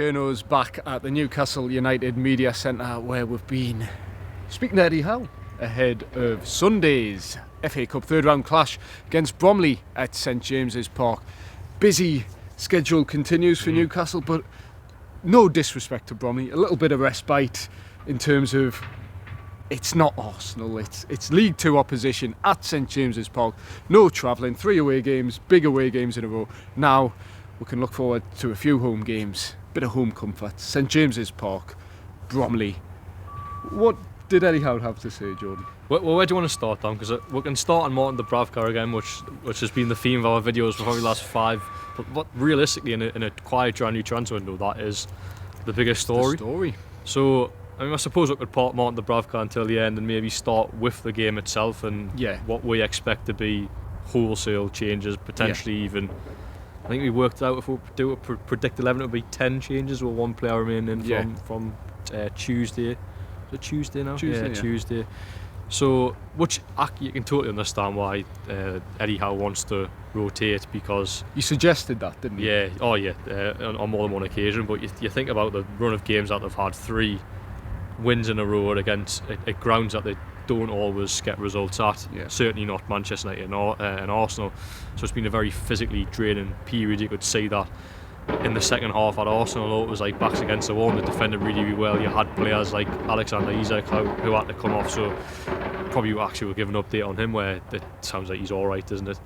journos back at the Newcastle United Media Centre, where we've been speaking to Eddie Howe ahead of Sunday's FA Cup third round clash against Bromley at St James's Park. Busy schedule continues for Newcastle, but no disrespect to Bromley, a little bit of respite in terms of it's not Arsenal, it's League Two opposition at St James's Park. No travelling, 3 away games, big away games in a row. Now we can look forward to a few home games, bit of home comfort. St James's Park, Bromley. What did Eddie Howe have to say, Jordan? Well, where do you want to start, Dan? Because we can start on Martin Dubravka again, which has been the theme of our videos for probably the last 5. But realistically, in a quiet January transfer window, that is the biggest story. So, I mean, I suppose we could part Martin Dubravka until the end and maybe start with the game itself and what we expect to be wholesale changes, potentially even. I think we worked out if we do a predict 11, it would be 10 changes with 1 player remaining from Tuesday. Is it Tuesday now? Tuesday. So, which you can totally understand why Eddie Howe wants to rotate, because you suggested that, didn't you? Yeah. Oh yeah. On more than one occasion. But you think about the run of games that they've had, 3 wins in a row against at grounds that they don't always get results at. Certainly not Manchester United and Arsenal. So it's been a very physically draining period. You could see that in the second half at Arsenal, it was like backs against the wall and they defended really well. You had players like Alexander Isak who had to come off, so probably actually we'll give an update on him where it sounds like he's alright, isn't it?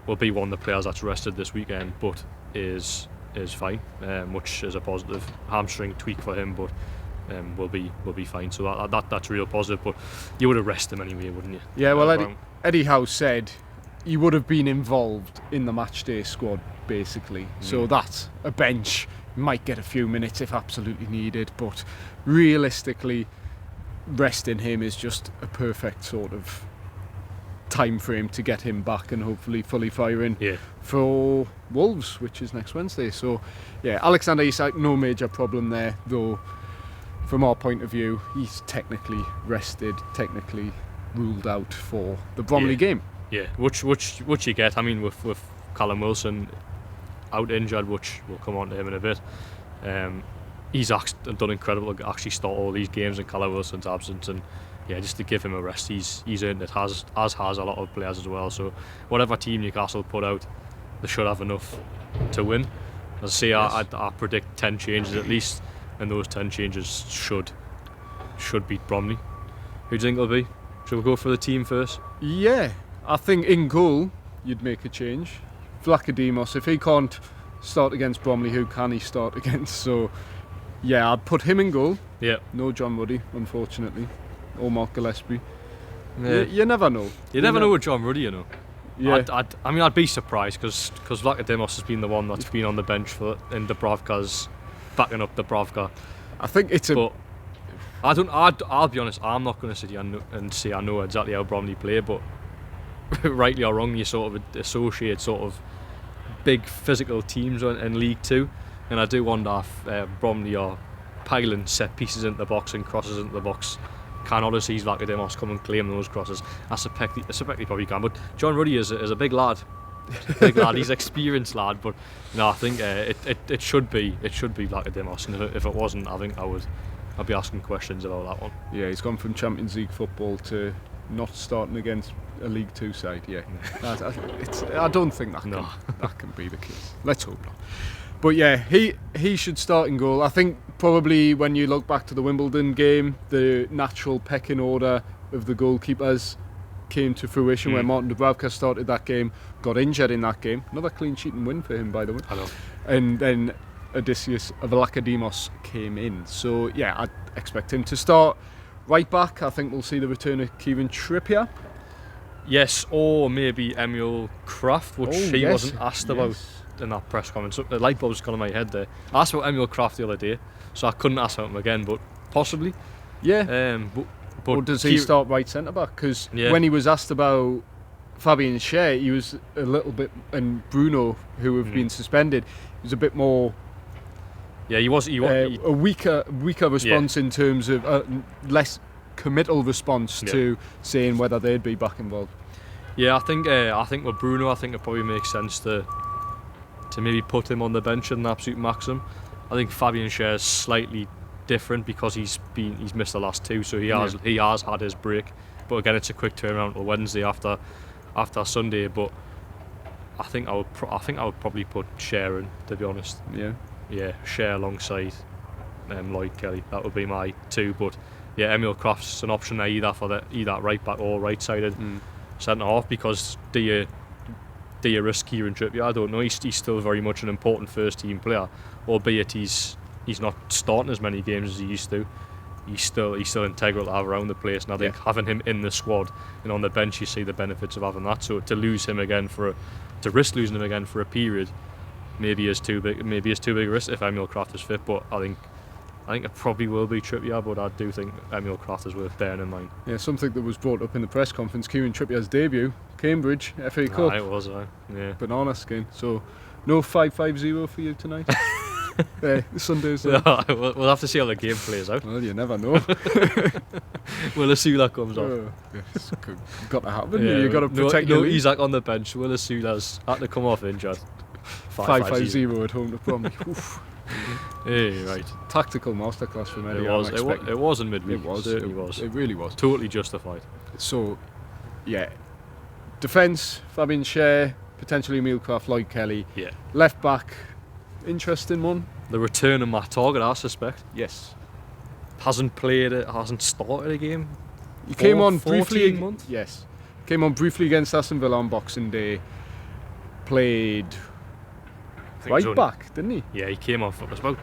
Will be one of the players that's rested this weekend, but is fine, which is a positive. Hamstring tweak for him, but will be fine, so that's real positive. But you would have rested him anyway, wouldn't you? Yeah, well, Eddie Howe said he would have been involved in the matchday squad, basically. So that's a bench, might get a few minutes if absolutely needed, but realistically, resting him is just a perfect sort of time frame to get him back and hopefully fully firing for Wolves, which is next Wednesday. So yeah, Alexander Isak, no major problem there, though from our point of view, he's technically rested, technically ruled out for the Bromley game. Yeah, which you get. I mean, with Callum Wilson out injured, which we'll come on to him in a bit. He's done incredible to actually start all these games in Callum Wilson's absence, and just to give him a rest, he's earned it. As has a lot of players as well. So whatever team Newcastle put out, they should have enough to win. As I say, I predict 10 changes at least, and those 10 changes should beat Bromley. Who do you think it'll be? Should we go for the team first? Yeah, I think in goal you'd make a change. Vlachodimos, if he can't start against Bromley, who can he start against? So yeah, I'd put him in goal. Yeah. No John Ruddy, unfortunately, or Mark Gillespie. Yeah. You never know. You never know with John Ruddy, you know. Yeah. I'd be surprised because Vlachodimos has been the one that's been on the bench and Dubravka's backing up Dubravka. I think it's a. But I'll be honest. I'm not going to sit here and say I know exactly how Bromley play, but rightly or wrongly, you sort of associate sort of big physical teams in League Two, and I do wonder if Bromley are piling set pieces into the box and crosses into the box. Can Odyssey's Vlachodimos come and claim those crosses? I suspect he probably can, but John Ruddy is a big lad. He's an experienced lad, but no, I think it should be Vlachodimos, and if it wasn't, I think I'd be asking questions about that one. Yeah, he's gone from Champions League football to not starting against a League Two side. Yeah, I don't think that can be the case. Let's hope not. But yeah, he should start in goal. I think probably when you look back to the Wimbledon game, the natural pecking order of the goalkeepers came to fruition when Martin Dubravka started that game, got injured in that game. Another clean sheet and win for him, by the way. I know. And then Odysseus Vlachodimos came in. So yeah, I'd expect him to start right back. I think we'll see the return of Kieran Trippier. Yes, or maybe Emil Kraft, which he wasn't asked about in that press conference. So the light bulb's gone in my head there. I asked about Emil Kraft the other day, so I couldn't ask about him again, but possibly. Yeah. But does he start right centre back? Because when he was asked about Fabian Schär, he was a little bit, and Bruno, who have been suspended, he was a bit more. Yeah, he was a weaker response in terms of less committal response to saying whether they'd be back involved. Yeah, I think with Bruno, I think it probably makes sense to maybe put him on the bench at an absolute maximum. I think Fabian Schär's slightly different because he's missed the last 2, so he has had his break. But again, it's a quick turnaround till Wednesday after Sunday. But I think I would probably put Schär in, to be honest. Yeah. Yeah, Schär alongside Lloyd Kelly. That would be my 2. But yeah, Emil Kraft's an option there either for either right back or right sided centre half, because do you risk Kieran Trippier? I don't know. He's still very much an important first team player, albeit he's not starting as many games as he used to. He's still integral to have around the place, and I think having him in the squad and on the bench, you see the benefits of having that. So to risk losing him again for a period, maybe is too big a risk if Emil Kraft is fit. But I think it probably will be Trippier, but I do think Emil Kraft is worth bearing in mind. Yeah, something that was brought up in the press conference, Kieran Trippier's debut, Cambridge, FA Cup. It was, yeah. Banana skin. So, no 5-5-0 for you tonight? Sundays. We'll have to see how the game plays out. Well, you never know. We'll see who that comes off. It's got to happen. You've got to protect your league. Isaac on the bench. Will Asula's had to come off injured. 5-5-0 at home to Bromley. Hey, right. Tactical masterclass from Eddie. It was in midweek. It was. Certainly was. It really was. Totally justified. So, yeah. Defence, Fabian Schär, potentially Emil Kraft, Lloyd Kelly. Yeah. Left back, interesting one. The return of Matt Targett, I suspect. Yes. Hasn't started a game. He came on 14 briefly. months? Yes. Came on briefly against Aston Villa on Boxing Day. Played right back, didn't he? Yeah, he came on for about.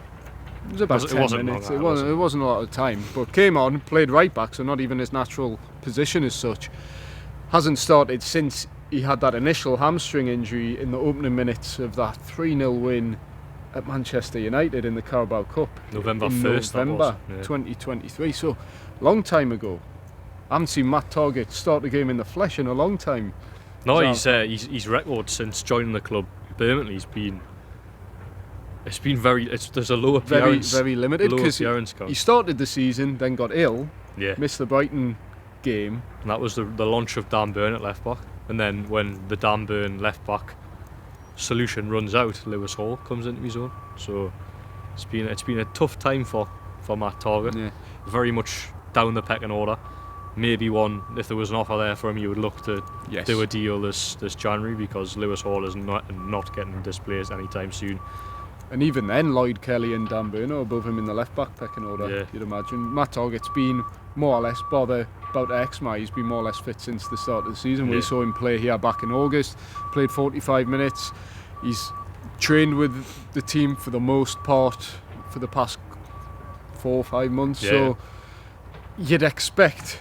It was about 10 minutes. It wasn't a lot of time, but came on, played right back, so not even his natural position as such. Hasn't started since he had that initial hamstring injury in the opening minutes of that 3-0 win at Manchester United in the Carabao Cup. November 1st, 2023. So, long time ago. I haven't seen Matt Targett start the game in the flesh in a long time. No, his record since joining the club permanently there's a low appearance. Very limited, because he started the season, then got ill, missed the Brighton game. And that was the launch of Dan Burn at left back. And then when the Dan Burn left back solution runs out, Lewis Hall comes into his own. So it's been a tough time for Matt Targett. Yeah. Very much down the pecking order. Maybe if there was an offer there for him, you would look to do a deal this January, because Lewis Hall is not getting displaced anytime soon. And even then, Lloyd Kelly and Dan Burn are above him in the left back pecking order, you'd imagine. Matt Targett's been more or less, about Exmouth, he's been more or less fit since the start of the season. We saw him play here back in August, played 45 minutes. He's trained with the team for the most part for the past 4 or 5 months, so you'd expect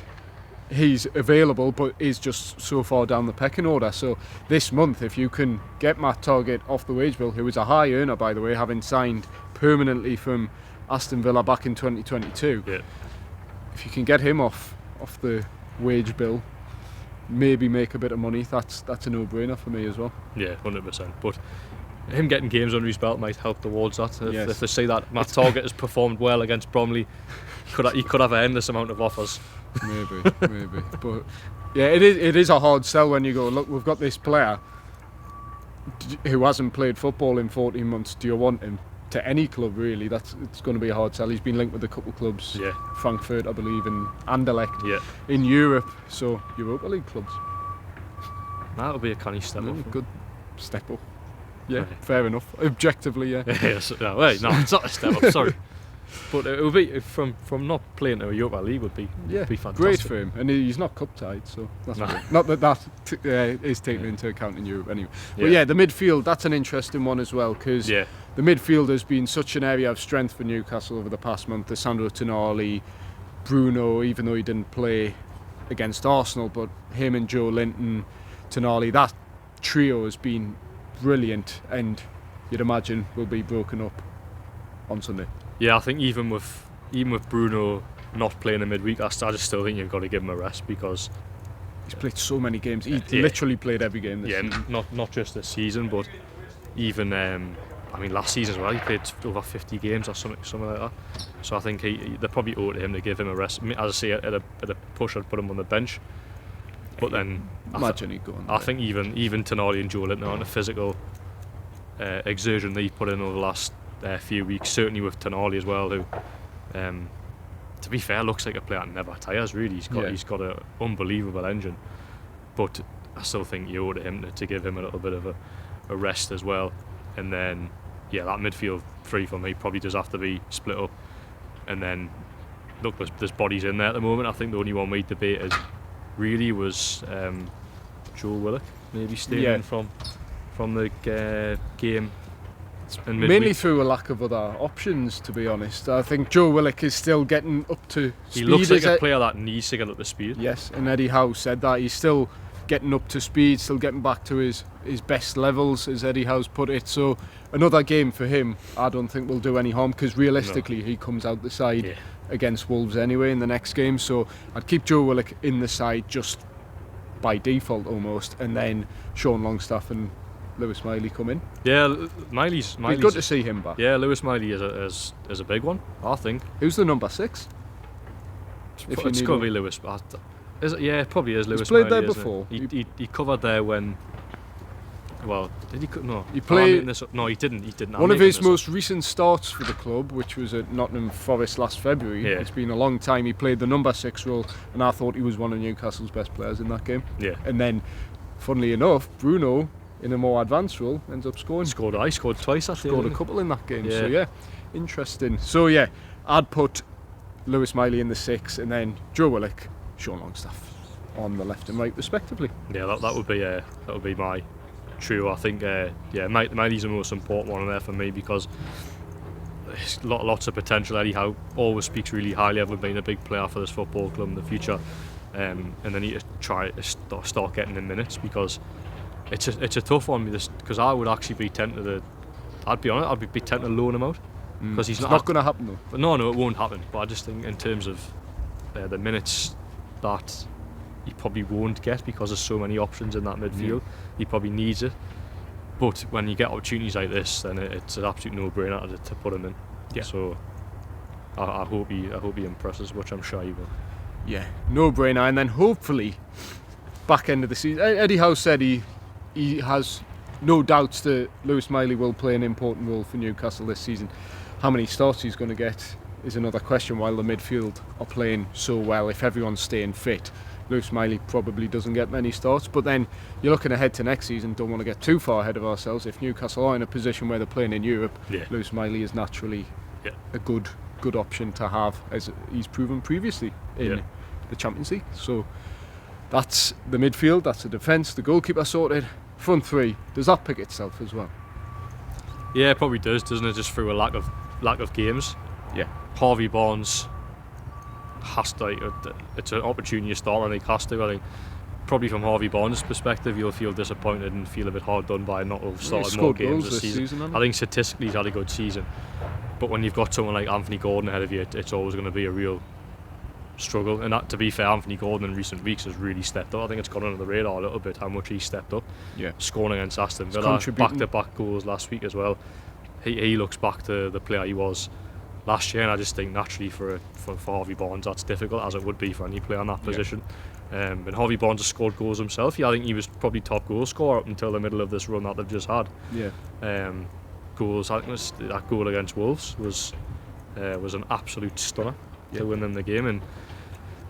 he's available, but is just so far down the pecking order. So this month, if you can get Matt Targett off the wage bill, who is a high earner, by the way, having signed permanently from Aston Villa back in 2022, if you can get him off the wage bill, maybe make a bit of money, that's a no-brainer for me as well. Yeah, 100%. But him getting games under his belt might help towards that. If they say that Matt Targett has performed well against Bromley, he could have an endless amount of offers. Maybe. But yeah, it is a hard sell when you go, look, we've got this player who hasn't played football in 14 months. Do you want him to any club, really? It's going to be a hard sell. He's been linked with a couple of clubs, Frankfurt, I believe, and Anderlecht in Europe, so Europa League clubs. That'll be a canny step up. Good step up. Yeah, fair enough. Objectively, no, it's not a step up, sorry. But it would be from not playing in a Europa League would be fantastic. Great for him, and he's not cup tied, so that's not that is taken into account in Europe anyway. But the midfield, that's an interesting one as well, because the midfield has been such an area of strength for Newcastle over the past month. The Sandro Tonali, Bruno, even though he didn't play against Arsenal, but him and Joe Linton, Tonali, that trio has been brilliant, and you'd imagine will be broken up on Sunday. Yeah, I think even with Bruno not playing in midweek, I just still think you've got to give him a rest, because he's played so many games. He literally played every game this season. Not just this season, but even last season as well. He played over 50 games or something like that. So I think they probably owe it to him to give him a rest. As I say, at a push, I'd put him on the bench. But then imagine he'd go on. I think even Tonali and Joe Linton on the physical exertion they put in over the last few weeks, certainly with Tonali as well, who, to be fair, looks like a player that never tires. Really, he's got an unbelievable engine, but I still think you owe to him to give him a little bit of a rest as well. And then, that midfield three for me probably does have to be split up. And then, look, there's bodies in there at the moment. I think the only one we debated really was Joe Willock maybe staying from the game. Mainly through a lack of other options, to be honest. I think Joe Willock is still getting up to speed. He looks like a player that needs to get up to speed. Yes, and Eddie Howe said that. He's still getting up to speed, still getting back to his best levels, as Eddie Howe's put it. So another game for him, I don't think will do any harm, because realistically he comes out the side against Wolves anyway in the next game. So I'd keep Joe Willock in the side just by default almost, and then Sean Longstaff and Lewis Miley come in. Yeah, Miley's good to see him back. Yeah, Lewis Miley is a big one, I think. Who's the number 6? It's got to be Lewis. It probably is Lewis. He's played Miley, there before. He covered there when. Well, did he? No. He played. No, he didn't. He didn't. One of his most recent starts for the club, which was at Nottingham Forest last February. Yeah. It's been a long time. He played the number 6 role, and I thought he was one of Newcastle's best players in that game. Yeah. And then, funnily enough, Bruno, in a more advanced role, ends up scoring. Scored twice. Scored a couple in that game. Yeah. So interesting. So I'd put Lewis Miley in the 6, and then Joe Willock, Sean Longstaff on the left and right respectively. Yeah, that would be my trio. I think Miley's the most important one in there for me, because there's lots of potential. Eddie Howe always speaks really highly of him being a big player for this football club in the future, and they need to try to start getting in minutes, because it's a tough one, because I would actually be tempted to, I'd be tempted to loan him out, because he's not going to happen though. But no, it won't happen. But I just think in terms of the minutes that he probably won't get, because there's so many options in that midfield, he probably needs it. But when you get opportunities like this, then it's an absolute no-brainer to put him in. Yeah. So I hope he impresses, which I'm sure he will. Yeah, no-brainer. And then hopefully back end of the season, Eddie Howe said he has no doubts that Lewis Miley will play an important role for Newcastle this season. How many starts he's going to get is another question, while the midfield are playing so well. If everyone's staying fit, Lewis Miley probably doesn't get many starts. But then you're looking ahead to next season, don't want to get too far ahead of ourselves. If Newcastle are in a position where they're playing in Europe, Lewis Miley is naturally a good option to have, as he's proven previously in the Champions League. So that's the midfield, that's the defence, the goalkeeper sorted. Front three, does that pick itself as well? Yeah, it probably does, doesn't it? Just through a lack of games. Yeah. Harvey Barnes has to. It's an opportunity to start, and he has to. I think probably from Harvey Barnes' perspective, you'll feel disappointed and feel a bit hard done by not have started more games this season. I think statistically he's had a good season, but when you've got someone like Anthony Gordon ahead of you, it's always going to be a real struggle. And that, to be fair, Anthony Gordon in recent weeks has really stepped up. I think it's gone under the radar a little bit how much he stepped up. Yeah. Scoring against Aston Villa, back-to-back goals last week as well. He looks back to the player he was last year, and I just think naturally for Harvey Barnes that's difficult, as it would be for any player in that position. And Harvey Barnes has scored goals himself. I think he was probably top goal scorer up until the middle of this run that they've just had. Goals. I think that goal against Wolves was an absolute stunner to win them the game.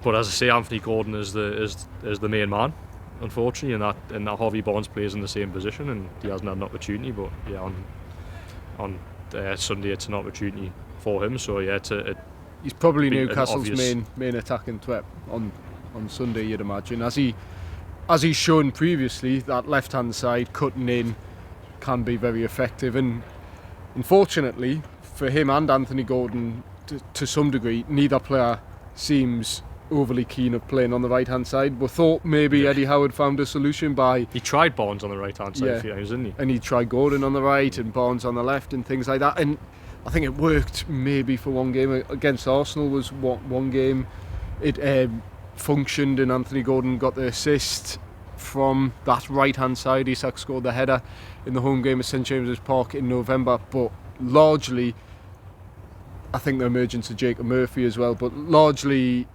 But as I say, Anthony Gordon is the main man, unfortunately, and that Harvey Barnes plays in the same position, and he hasn't had an opportunity. But on Sunday it's an opportunity for him. So he's probably Newcastle's main attacking threat on Sunday, you'd imagine. As he's shown previously, that left hand side cutting in can be very effective, and unfortunately for him and Anthony Gordon to some degree, neither player seems overly keen of playing on the right hand side. We thought maybe Eddie Howe had found a solution by... He tried Barnes on the right hand side a few times, didn't he? And he tried Gordon on the right and Barnes on the left and things like that, and I think it worked maybe for one game. Against Arsenal was one game it functioned, and Anthony Gordon got the assist from that right hand side. Isak scored the header in the home game at St James's Park in November, but largely I think the emergence of Jacob Murphy as well, but largely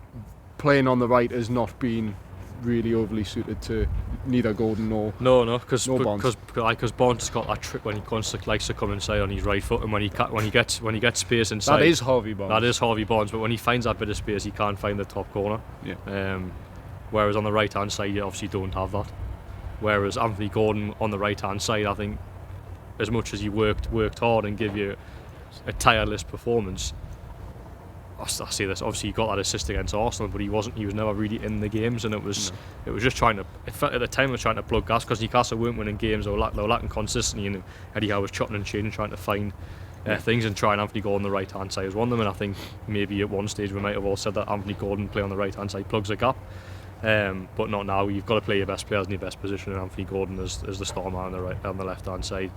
playing on the right has not been really overly suited to neither Gordon nor because Barnes has got that trick when he constantly likes to come inside on his right foot, and when he gets space inside. That is Harvey Barnes. That is Harvey Barnes, but when he finds that bit of space, he can't find the top corner. Yeah. Whereas on the right hand side, you obviously don't have that. Whereas Anthony Gordon on the right hand side, I think, as much as he worked hard and give you a tireless performance. I say this, obviously he got that assist against Arsenal, but he was never really in the games, and it was just it felt at the time it was trying to plug gas, because Newcastle weren't winning games, they were lacking consistency, and Eddie Howe was chopping and changing, trying to find things, and trying Anthony Gordon on the right hand side was one of them. And I think maybe at one stage we might have all said that Anthony Gordon play on the right hand side plugs a gap, but not now. You've got to play your best players in your best position, and Anthony Gordon is the star man on the left hand side,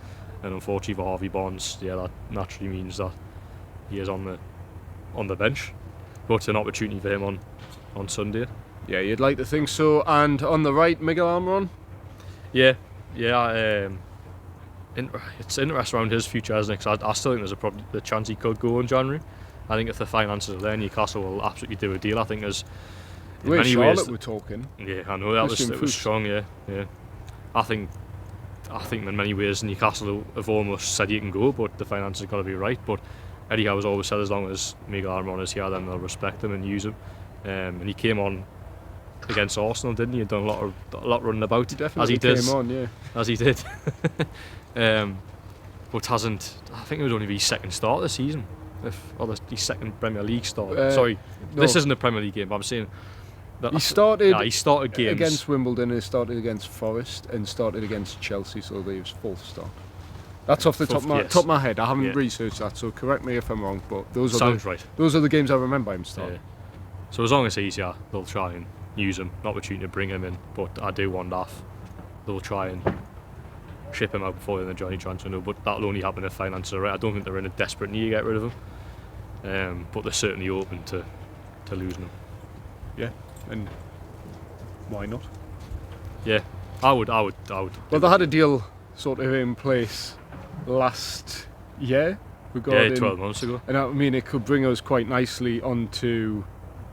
and unfortunately for Harvey Barnes, that naturally means that he is on the bench, but it's an opportunity for him on Sunday. Yeah, you'd like to think so. And on the right, Miguel Almiron? Yeah. It's interesting around his future, isn't it? 'Cause I still think there's the chance he could go in January. I think if the finances are there, Newcastle will absolutely do a deal. I think there's in many ways. We're talking. Yeah, I know it was strong. Yeah. I think in many ways Newcastle have almost said you can go, but the finances have got to be right. But Eddie Howe has always said as long as Miguel Almiron is here, then they'll respect him and use him. And he came on against Arsenal, didn't he? He'd done a lot running about, Definitely came on, yeah. As he did. But hasn't. I think it was only his second start of the season, his second Premier League start. This isn't a Premier League game, but I'm saying that he started games against Wimbledon, he started against Forest, and started against Chelsea, so he was fourth start. That's off the top of my head. I haven't researched that, so correct me if I'm wrong. But those are the games I remember him starting. Yeah. So as long as he's here, they'll try and use him. An opportunity to bring him in, but I do wonder if they'll try and ship him out before the Johnny transfer. No, but that'll only happen if finances are right. I don't think they're in a desperate need to get rid of him, but they're certainly open to losing him. Yeah, and why not? Yeah, I would. Well, they had a deal sort of in place last year. 12 months ago. And I mean, it could bring us quite nicely onto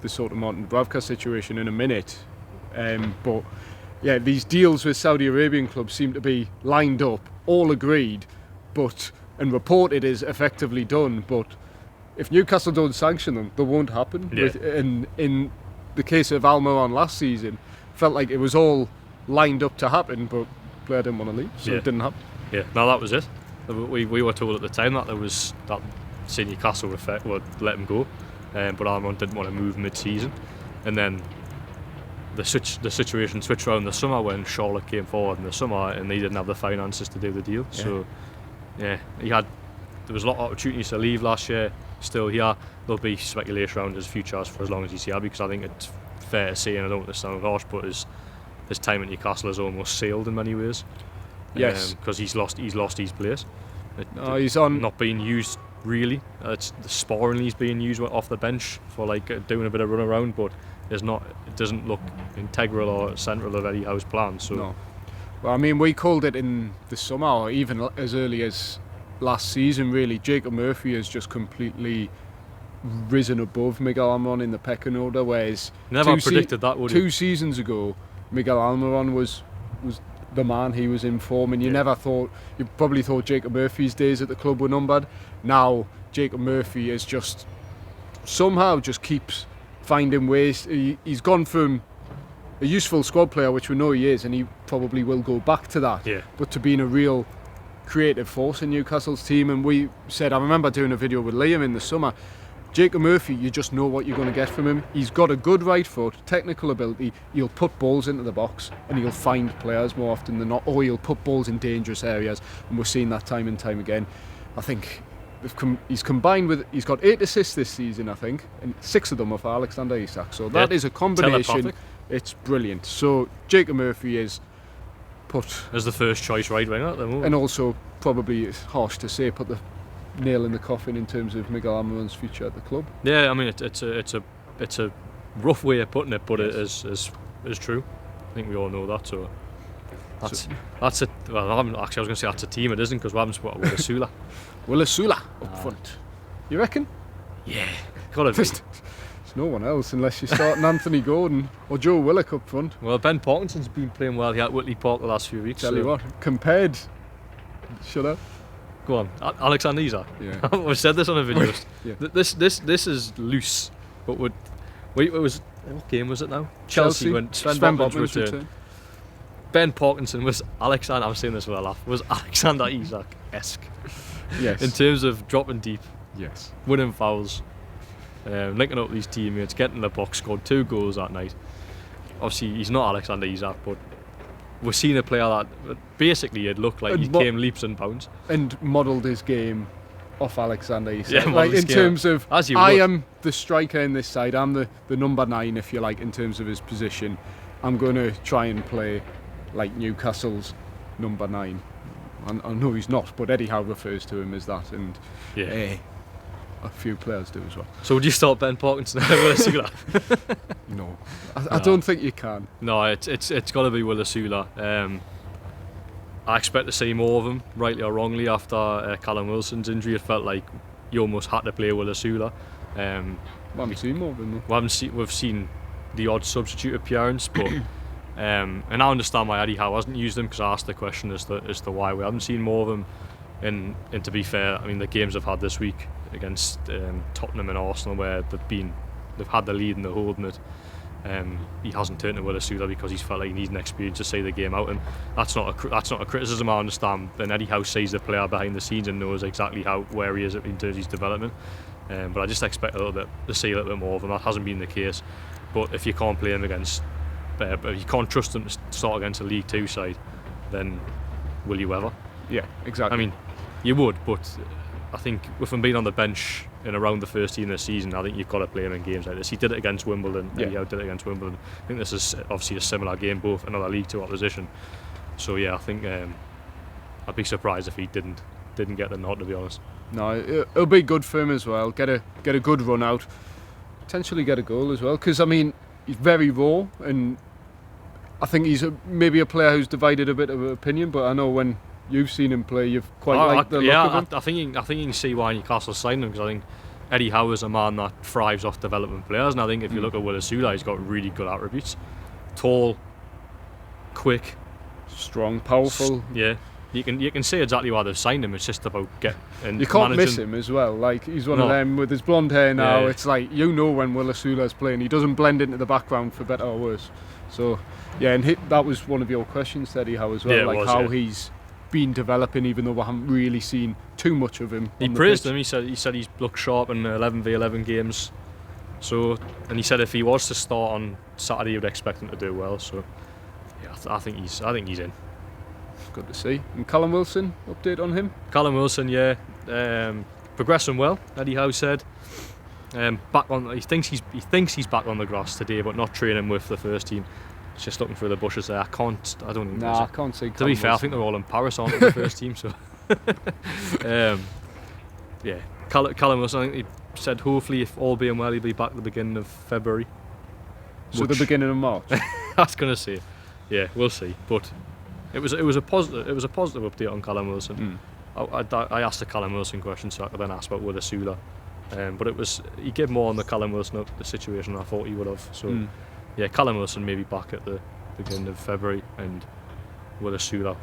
the sort of Martin Dubravka situation in a minute. But yeah, these deals with Saudi Arabian clubs seem to be lined up, all agreed, and reported is effectively done. But if Newcastle don't sanction them, they won't happen. Yeah. In the case of Almiron last season, felt like it was all lined up to happen, but player didn't want to leave, so it didn't happen. Yeah, no, that was it. We were told at the time that Newcastle would let him go, but Almiron didn't want to move mid-season, and then the situation switched around in the summer when Charlotte came forward in the summer, and they didn't have the finances to do the deal. Yeah. So yeah, there was a lot of opportunities to leave last year. Still here, there'll be speculation around his future for as long as he's here, because I think it's fair to say, and I don't want to sound harsh, but his time at Newcastle is almost sailed in many ways. Yes, because he's lost his place. He's on not being used really. It's sparingly he's being used off the bench for doing a bit of run around, but it doesn't look integral or central of Eddie Howe's plan. So no. Well, I mean, we called it in the summer, or even as early as last season. Really, Jacob Murphy has just completely risen above Miguel Almiron in the pecking order. Whereas never predicted that, would you? 2 seasons ago, Miguel Almiron was the man. He was in form, and you probably thought Jacob Murphy's days at the club were numbered. Now Jacob Murphy is somehow keeps finding ways. He's gone from a useful squad player, which we know he is, and he probably will go back to that, but to being a real creative force in Newcastle's team. And we said, I remember doing a video with Liam in the summer, Jacob Murphy, you just know what you're going to get from him. He's got a good right foot, technical ability, he'll put balls into the box, and he'll find players more often than not, or he'll put balls in dangerous areas, and we're seeing that time and time again. I think he's got 8 assists this season, I think, and 6 of them are for Alexander Isak, so that is a combination. It's brilliant. So Jacob Murphy is put as the first choice right winger at the moment, and also, probably it's harsh to say, put the nail in the coffin in terms of Miguel Almiron's future at the club. Yeah, I mean it's a rough way of putting it, but it is true. I think we all know that. So that's it. Well, I was going to say that's a team. It isn't, because we haven't spotted Willis Sula up front. You reckon? Yeah, gotta be. no one else unless you're starting Anthony Gordon or Joe Willock up front. Well, Ben Parkinson's been playing well here at Whitley Park the last few weeks. Tell you what, compared... Shut up. Go on, Alexander Isak. Yeah. I've said this on a video. Yeah. This is loose, but it was, what game was it now? Chelsea when Sven Botman's returned. Ben Parkinson was Alexander. I'm saying this with a laugh. Was Alexander Isak-esque. Yes. In terms of dropping deep, Yes. winning fouls, linking up with his teammates, getting in the box, scored 2 goals that night. Obviously, he's not Alexander Isak, but we're seeing a player that basically it looked like he came leaps and bounds. And modelled his game off Alexander Isak. Yeah, like in terms of, I would. am the striker in this side, I'm the number 9, if you like, in terms of his position. I'm going to try and play like Newcastle's number 9. I know he's not, but Eddie Howe refers to him as that, and a few players do as well. So would you start Ben Parkinson with Asula? No, I don't think you can. No, it's got to be Will Asula. I expect to see more of him, rightly or wrongly, after Callum Wilson's injury. It felt like you almost had to play Will Asula. We haven't seen more of him though. We've seen the odd substitute appearance, but and I understand why Eddie Howe hasn't used him, because I asked the question as to why we haven't seen more of him. And to be fair, I mean, the games they've had this week against Tottenham and Arsenal, where they've had the lead and they're holding it, he hasn't turned to Will Asula because he's felt like he needs an experience to see the game out, and that's not a criticism. I understand. And Eddie Howe sees the player behind the scenes and knows exactly where he is in terms of his development. But I just expect to see a little bit more of him. That hasn't been the case. But if you can't play him against, if you can't trust him to start against a League 2 side, then will you ever? Yeah, exactly. I mean, you would, but I think with him being on the bench and around the first team this season, I think you've got to play him in games like this. He did it against Wimbledon. Yeah. Eddie Howe did it against Wimbledon. I think this is obviously a similar game, both another League 2 opposition. So yeah, I think I'd be surprised if he didn't get the nod, to be honest. No, it'll be good for him as well. Get a good run out, potentially get a goal as well. Because I mean, he's very raw, and I think he's maybe a player who's divided a bit of opinion. But I know when you've seen him play, you've quite liked the look of him. I think you can see why Newcastle signed him, because I think Eddie Howe is a man that thrives off developing players, and I think if you look at Will Asula, he's got really good attributes: tall, quick, strong, powerful. Yeah. You can see exactly why they've signed him. It's just about you can't miss him as well. Like, he's one of them with his blonde hair now. Yeah. It's like, you know, when Will Asula's playing, he doesn't blend into the background for better or worse. So yeah, and that was one of your questions, Eddie Howe, as well. Yeah, he's been developing, even though we haven't really seen too much of him. He praised him. He said he's looked sharp in 11v11 games. So, and he said if he was to start on Saturday, he would expect him to do well. So yeah, I think he's in. Good to see. And Callum Wilson, update on him? Callum Wilson, yeah, progressing well. Eddie Howe said. He thinks he's back on the grass today, but not training with the first team. He's just looking through the bushes there. I can't see. To be fair, I think they're all in Paris, aren't they, the first team? So, yeah, Callum Wilson. I think he said hopefully, if all being well, he'll be back at the beginning of February. So the beginning of March. I was going to say, yeah, we'll see, but. It was a positive update on Callum Wilson. I asked the Callum Wilson question, so I could then ask about Will Asula. But he gave more on the Callum Wilson situation than I thought he would have. So yeah, Callum Wilson may be back at the beginning of February, and Will Asula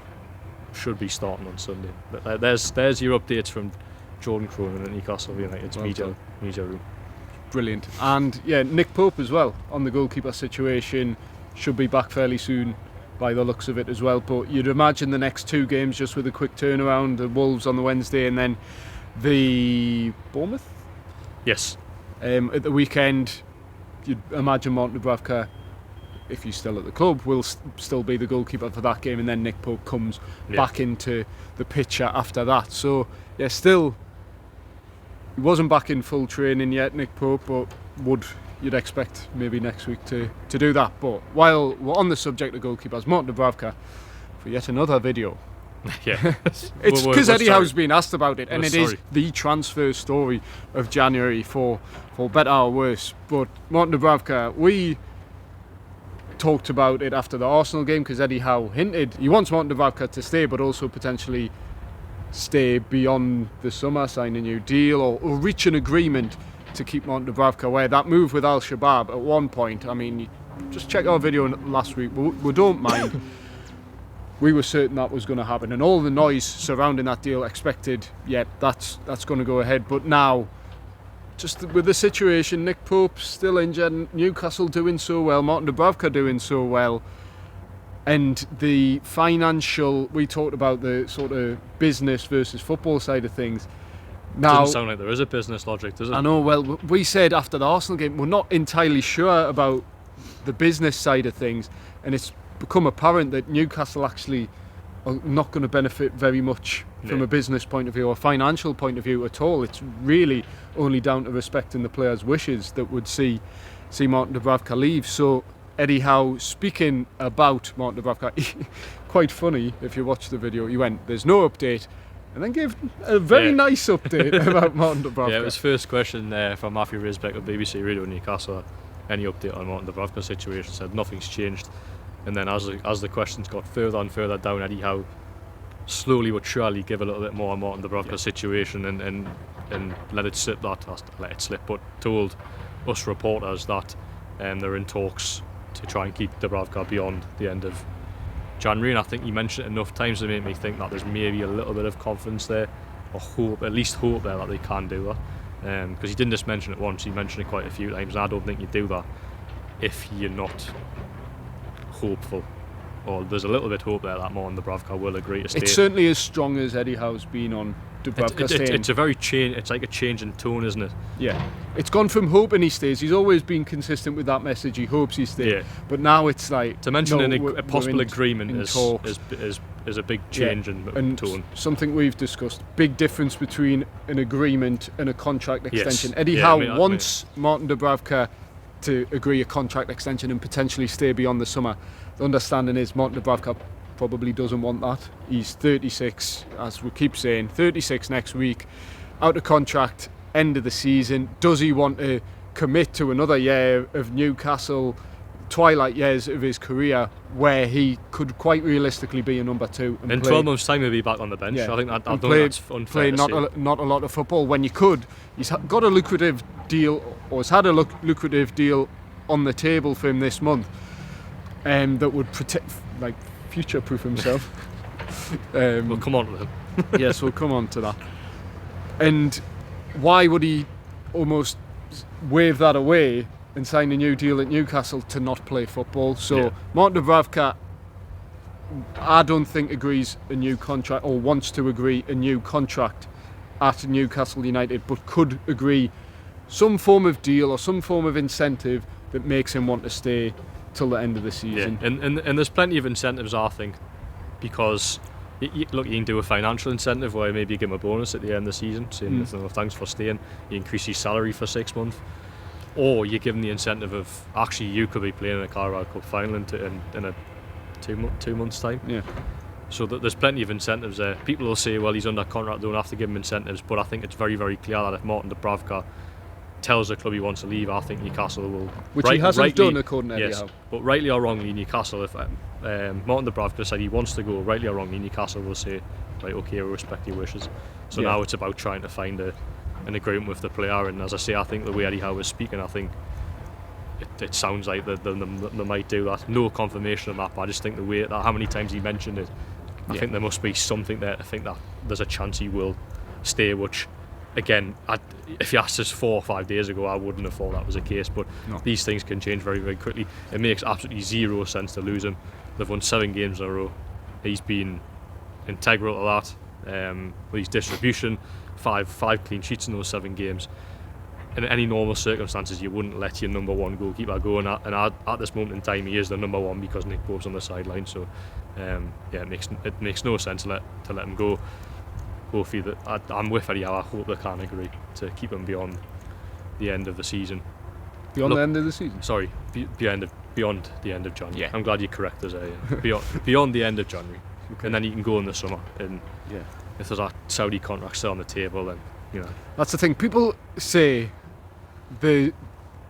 should be starting on Sunday. But there's your updates from Jordan Cronin at Newcastle United's media room. Brilliant. And yeah, Nick Pope as well on the goalkeeper situation, should be back fairly soon by the looks of it as well. But you'd imagine the next 2 games, just with a quick turnaround, the Wolves on the Wednesday and then the Bournemouth? Yes. At the weekend, you'd imagine Martin Dubravka, if he's still at the club, will still be the goalkeeper for that game, and then Nick Pope comes back into the picture after that. So yeah, still, he wasn't back in full training yet, Nick Pope, but you'd expect maybe next week to do that. But while we're on the subject of goalkeepers, Martin Dubravka, for yet another video. Yeah. It's because Eddie Howe's been asked about it, and it is the transfer story of January for better or worse. But Martin Dubravka, we talked about it after the Arsenal game, because Eddie Howe hinted he wants Martin Dubravka to stay, but also potentially stay beyond the summer, sign a new deal, or reach an agreement to keep Martin Dubravka, where that move with Al Shabab at one point, I mean, you just check our video last week, we don't mind. We were certain that was going to happen, and all the noise surrounding that deal expected, that's going to go ahead. But now, just with the situation, Nick Pope still injured, Newcastle doing so well, Martin Dubravka doing so well, and the financial, we talked about the sort of business versus football side of things. Now, doesn't sound like there is a business logic, does it? I know, well, we said after the Arsenal game, we're not entirely sure about the business side of things, and it's become apparent that Newcastle actually are not going to benefit very much from a business point of view or a financial point of view at all. It's really only down to respecting the players' wishes that would see Martin Dubravka leave. So Eddie Howe, speaking about Martin Dubravka, quite funny, if you watch the video, he went, there's no update, and then gave a very nice update about Martin Dubravka. Yeah, it was first question from Matthew Risbeck of BBC Radio Newcastle. Any update on Martin Dubravka's situation? Said nothing's changed. And then as the questions got further and further down, Eddie Howe slowly but surely give a little bit more on Martin Dubravka's situation and let it slip, but told us reporters that they're in talks to try and keep Dubravka beyond the end of January. And I think he mentioned it enough times to make me think that there's maybe a little bit of confidence there, or hope, at least hope there, that they can do that. Because he didn't just mention it once, he mentioned it quite a few times, and I don't think you do that if you're not hopeful, or there's a little bit hope there that Martin Dubravka will agree to stay. It's certainly as strong as Eddie Howe's been on Dubravka staying. It's a very change. It's like a change in tone, isn't it? Yeah, it's gone from hoping he stays. He's always been consistent with that message. He hopes he stays. Yeah. But now it's like to mention a possible agreement is a big change in tone. Something we've discussed. Big difference between an agreement and a contract extension. Yes. Eddie Howe wants Martin Dubravka to agree a contract extension and potentially stay beyond the summer. The understanding is Martin Dubravka probably doesn't want that. He's 36, as we keep saying, 36 next week, out of contract, end of the season. Does he want to commit to another year of Newcastle, twilight years of his career, where he could quite realistically be a number two and in play, 12 months' time he'll be back on the bench? Yeah, I think that's play unfair to say. not a lot of football when you could. He's got a lucrative deal, or has had a lucrative deal on the table for him this month, that would protect, like, future-proof himself. We'll come on to him. Yes, we'll come on to that. And why would he almost wave that away and sign a new deal at Newcastle to not play football? So Martin Dubravka, I don't think agrees a new contract, or wants to agree a new contract at Newcastle United, but could agree some form of deal or some form of incentive that makes him want to stay till the end of the season. Yeah, and there's plenty of incentives, I think, because look, you can do a financial incentive where maybe you give him a bonus at the end of the season, saying thanks for staying, you increase his salary for 6 months, or you give him the incentive of actually you could be playing in a Carabao Cup final in a two months time. Yeah. So there's plenty of incentives there. People will say, well, he's under contract, don't have to give him incentives, but I think it's very, very clear that if Martin Dubravka tells the club he wants to leave, I think Newcastle will. Which he hasn't done, according to Eddie Howe. But rightly or wrongly, Newcastle, if Martin Dubravka said he wants to go, rightly or wrongly, Newcastle will say, right, okay, we respect your wishes. So now it's about trying to find an agreement with the player. And as I say, I think the way Eddie Howe was speaking, I think it sounds like they might do that. No confirmation of that, but I just think the way that how many times he mentioned it, I think there must be something there to think that there's a chance he will stay, which, again, if you asked us 4 or 5 days ago, I wouldn't have thought that was the case, but these things can change very, very quickly. It makes absolutely zero sense to lose him. They've won 7 games in a row. He's been integral to that. With his distribution, five clean sheets in those 7 games. In any normal circumstances, you wouldn't let your number one goalkeeper go, and at this moment in time, he is the number one because Nick Pope's on the sideline. So, it makes no sense to let him go. Hopefully, I'm with Eddie Howe. I hope they can agree to keep him beyond the end of the season. The end of the season? Sorry, beyond the end of January. Yeah. I'm glad you corrected us there. Beyond the end of January, and then he can go in the summer. And if there's a Saudi contract still on the table, then that's the thing. People say the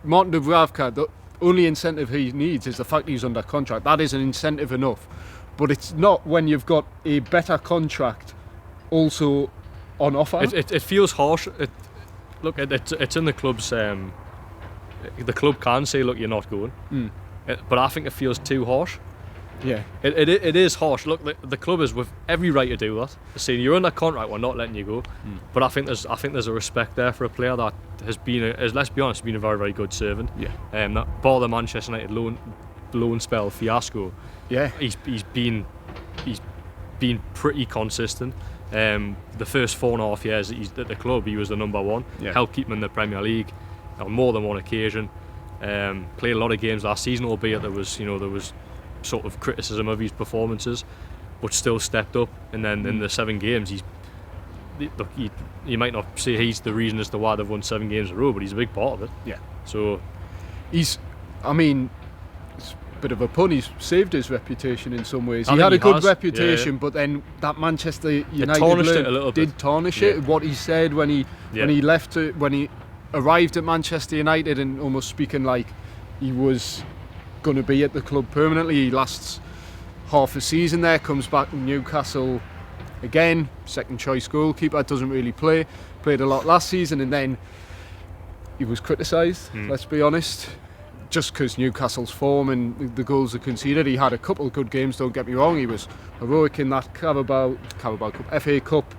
Martin Dubravka, the only incentive he needs is the fact he's under contract. That is an incentive enough, but it's not when you've got a better contract also on offer. It feels harsh. look, it's in the club's. The club can say, look, you're not going. But I think it feels too harsh. Yeah. It is harsh. Look, the club is with every right to do that. Saying you're under contract, we're not letting you go. But I think there's a respect there for a player that has been, let's be honest, been a very, very good servant. Yeah. That bar the Manchester United loan spell fiasco. Yeah. He's been pretty consistent. The first 4.5 years that he's at the club, he was the number one. Yeah. Helped keep him in the Premier League on more than one occasion. Played a lot of games last season, albeit there was sort of criticism of his performances, but still stepped up. And then in the 7 games, you might not say he's the reason as to why they've won 7 games in a row, but he's a big part of it. Yeah. So it's a bit of a pun, he's saved his reputation in some ways. I He think had a he good has, reputation, yeah. but then that Manchester United tarnished loan it a little did bit. tarnish Yeah. it. What he said when he left, when he arrived at Manchester United, and almost speaking like he was going to be at the club permanently. He lasts half a season there, comes back to Newcastle again, second choice goalkeeper, doesn't really play, played a lot last season, and then he was criticised, let's be honest, just because Newcastle's form and the goals are conceded. He had a couple of good games, don't get me wrong. He was heroic in that Carabao Cup, FA Cup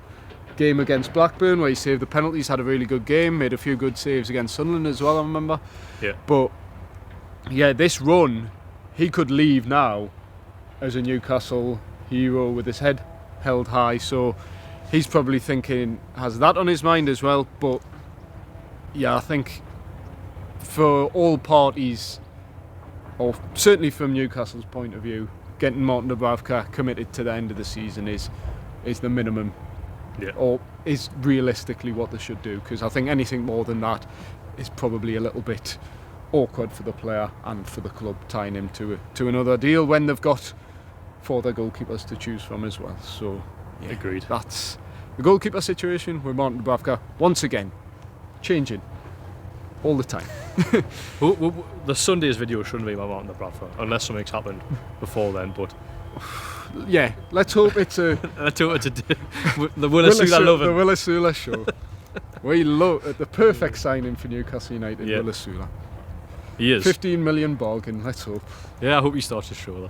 game against Blackburn where he saved the penalties, had a really good game, made a few good saves against Sunderland as well, I remember. Yeah. But yeah, this run, he could leave now as a Newcastle hero with his head held high, so he's probably thinking, has that on his mind as well. But yeah, I think for all parties, or certainly from Newcastle's point of view, getting Martin Dubravka committed to the end of the season is the minimum. Yeah. Or is realistically what they should do, because I think anything more than that is probably a little bit awkward for the player and for the club, tying him to another deal when they've got 4 other goalkeepers to choose from as well. So yeah, Agreed. That's the goalkeeper situation with Martin Dubravka once again changing all the time. The Sunday's video shouldn't be about Martin Dubravka unless something's happened before then, but Yeah, let's hope it's a let's hope it's the Willisula loving. The Willisula show. We love the perfect signing for Newcastle United. Yeah. Willisula. He is. 15 million bargain. Let's hope. Yeah, I hope he starts to show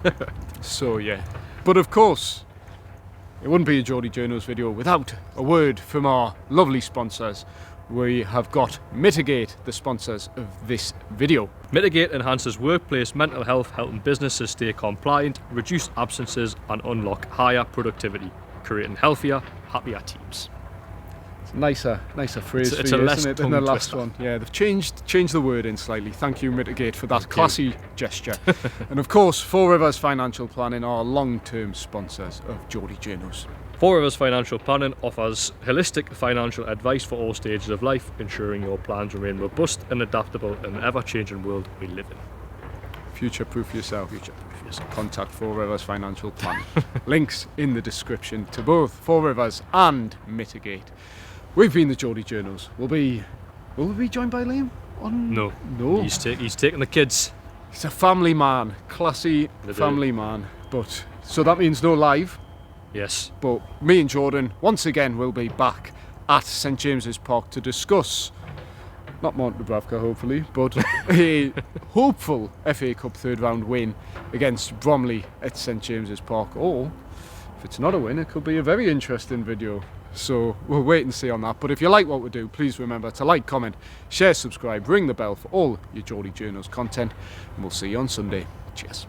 that. So yeah, but of course, it wouldn't be a Geordie Journos video without a word from our lovely sponsors. We have got Mitigate, the sponsors of this video. Mitigate enhances workplace mental health, helping businesses stay compliant, reduce absences and unlock higher productivity, creating healthier, happier teams. It's a nicer phrase It's for a you, less isn't it, than the tongue last twister. one. Yeah, they've changed the word in slightly. Thank you, Mitigate, for that Thank classy gesture. And of course, Four Rivers Financial Planning are long-term sponsors of Geordie Journos. 4 Rivers Financial Planning offers holistic financial advice for all stages of life, ensuring your plans remain robust and adaptable in the ever-changing world we live in. Future-proof yourself. Contact Four Rivers Financial Planning. Links in the description to both Four Rivers and Mitigate. We've been the Geordie Journos. Will we be joined by Liam? No. No. He's taking the kids. He's a family man, classy family man. But so that means no live. Yes. But me and Jordan once again will be back at St James's Park to discuss, not Martin Dubravka hopefully, but a hopeful FA Cup third round win against Bromley at St James's Park. Or if it's not a win, it could be a very interesting video. So we'll wait and see on that. But if you like what we do, please remember to like, comment, share, subscribe, ring the bell for all your Geordie Journos content, and we'll see you on Sunday. Cheers.